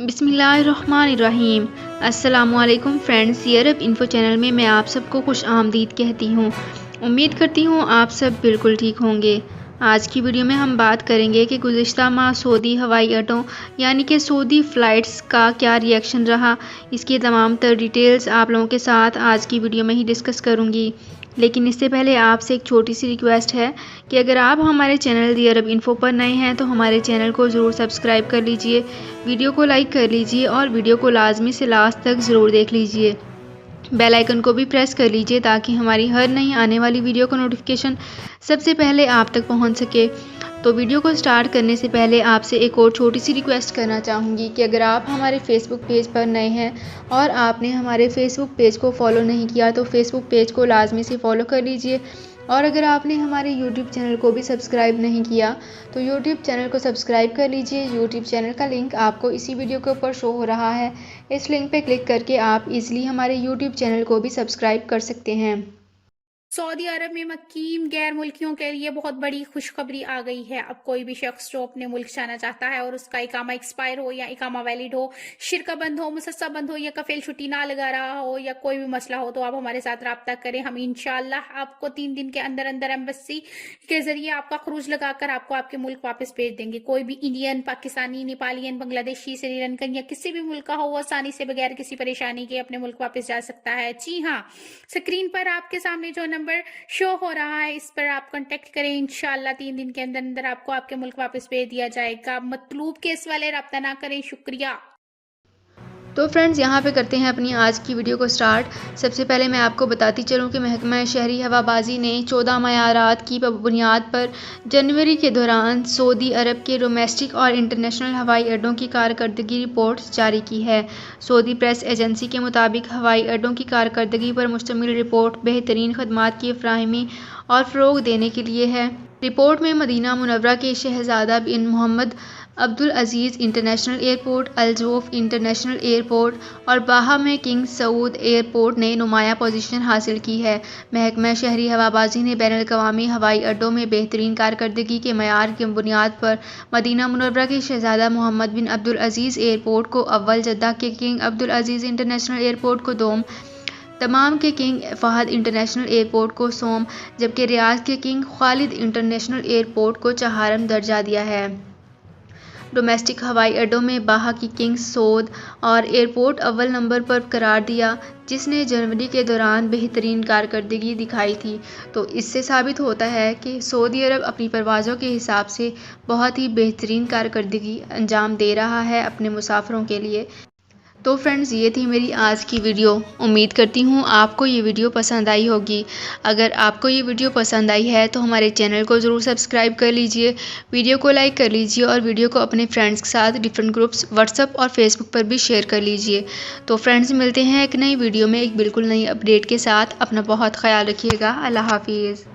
बिस्मिल्लाहिर्रहमानिर्रहीम। अस्सलामुअलैकुम फ्रेंड्स, अरब info channel में मैं आप सबको खुश आमदीद कहती हूँ। उम्मीद करती हूँ आप सब बिल्कुल ठीक होंगे। आज की वीडियो में हम बात करेंगे कि गुज़िश्ता माह सऊदी हवाई अड्डों यानी कि सऊदी फ़्लाइट्स का क्या रिएक्शन रहा। इसकी तमाम तर डिटेल्स आप लोगों के साथ आज की वीडियो में ही डिस्कस करूँगी। लेकिन इससे पहले आपसे एक छोटी सी रिक्वेस्ट है कि अगर आप हमारे चैनल दी अरब इन्फो पर नए हैं तो हमारे चैनल को ज़रूर सब्सक्राइब कर लीजिए, वीडियो को लाइक कर लीजिए और वीडियो को लाजमी से लास्ट तक ज़रूर देख लीजिए। बेल आइकन को भी प्रेस कर लीजिए ताकि हमारी हर नई आने वाली वीडियो का नोटिफिकेशन सबसे पहले आप तक पहुंच सके। तो वीडियो को स्टार्ट करने से पहले आपसे एक और छोटी सी रिक्वेस्ट करना चाहूँगी कि अगर आप हमारे फेसबुक पेज पर नए हैं और आपने हमारे फेसबुक पेज को फॉलो नहीं किया तो फेसबुक पेज को लाजमी से फॉलो कर लीजिए। और अगर आपने हमारे यूट्यूब चैनल को भी सब्सक्राइब नहीं किया तो यूट्यूब चैनल को सब्सक्राइब कर लीजिए। यूट्यूब चैनल का लिंक आपको इसी वीडियो के ऊपर शो हो रहा है। इस लिंक पे क्लिक करके आप इजीली हमारे यूट्यूब चैनल को भी सब्सक्राइब कर सकते हैं। सऊदी अरब में मुकीम गैर मुल्कियों के लिए बहुत बड़ी खुशखबरी आ गई है। अब कोई भी शख्स जो अपने मुल्क जाना चाहता है और उसका इकामा एक्सपायर हो या इकामा वैलिड हो, शिरका बंद हो, मुसस्सा बंद हो या कफील छुट्टी ना लगा रहा हो या कोई भी मसला हो तो आप हमारे साथ रब्ता करें। हम इंशाल्लाह आपको 3 दिन के अंदर अंदर एम्बेसी के जरिए आपका खरूज लगाकर आपको आपके मुल्क वापस भेज देंगे। कोई भी इंडियन, पाकिस्तानी, नेपालियन, बांग्लादेशी, श्रीलंकन या किसी भी मुल्क का हो वो आसानी से बगैर किसी परेशानी के अपने मुल्क वापस जा सकता है। जी हाँ, स्क्रीन पर आपके सामने जो नंबर शो हो रहा है इस पर आप कांटेक्ट करें। इंशाल्लाह 3 दिन के अंदर अंदर आपको आपके मुल्क वापस भेज दिया जाएगा। मतलूब केस वाले रब्ता ना करें। शुक्रिया। तो फ्रेंड्स, यहाँ पे करते हैं अपनी आज की वीडियो को स्टार्ट। सबसे पहले मैं आपको बताती चलूँ कि महकमा शहरी हवाबाजी ने 14 मयारात की बुनियाद पर जनवरी के दौरान सऊदी अरब के डोमेस्टिक और इंटरनेशनल हवाई अड्डों की कारकर्दगी रिपोर्ट जारी की है। सऊदी प्रेस एजेंसी के मुताबिक हवाई अड्डों की कारकर्दगी पर मुश्तमिल रिपोर्ट बेहतरीन खदमात की फ़राहमी और फ़रोग़ देने के लिए है। रिपोर्ट में मदीना मुनव्वरा के शहज़ादा bin Mohammed Abdul Aziz international airport, Al Jouf international airport और बाहा में किंग सऊद एयरपोर्ट ने नुमाया पोजीशन हासिल की है। महकमा शहरी हवाबाजी ने बैनुल-अक़वामी हवाई अड्डों में बेहतरीन कारकर्दगी के मयार की बुनियाद पर मदीना मुनव्वरा के शहज़ादा मोहम्मद बिन अब्दुल अजीज़ एयरपोर्ट को अव्वल, जद्दा के king Abdul Aziz international airport को दोम, तमाम के किंग फहद इंटरनेशनल एयरपोर्ट को सोम, जबकि रियाद के किंग खालिद इंटरनेशनल एयरपोर्ट को चहारम दर्जा दिया है। डोमेस्टिक हवाई अड्डों में बाहा की किंग सऊद और एयरपोर्ट अव्वल नंबर पर करार दिया, जिसने जनवरी के दौरान बेहतरीन कारकर्दगी दिखाई थी। तो इससे साबित होता है कि सऊदी अरब अपनी परवाज़ों के हिसाब से बहुत ही बेहतरीन कारकर्दगी अंजाम दे रहा है अपने मुसाफिरों के लिए। तो फ्रेंड्स, ये थी मेरी आज की वीडियो। उम्मीद करती हूँ आपको ये वीडियो पसंद आई होगी। अगर आपको ये वीडियो पसंद आई है तो हमारे चैनल को ज़रूर सब्सक्राइब कर लीजिए, वीडियो को लाइक कर लीजिए और वीडियो को अपने फ्रेंड्स के साथ डिफरेंट ग्रुप्स व्हाट्सएप और फेसबुक पर भी शेयर कर लीजिए। तो फ्रेंड्स, मिलते हैं एक नई वीडियो में एक बिल्कुल नई अपडेट के साथ। अपना बहुत ख्याल रखिएगा। अल्लाह हाफिज़।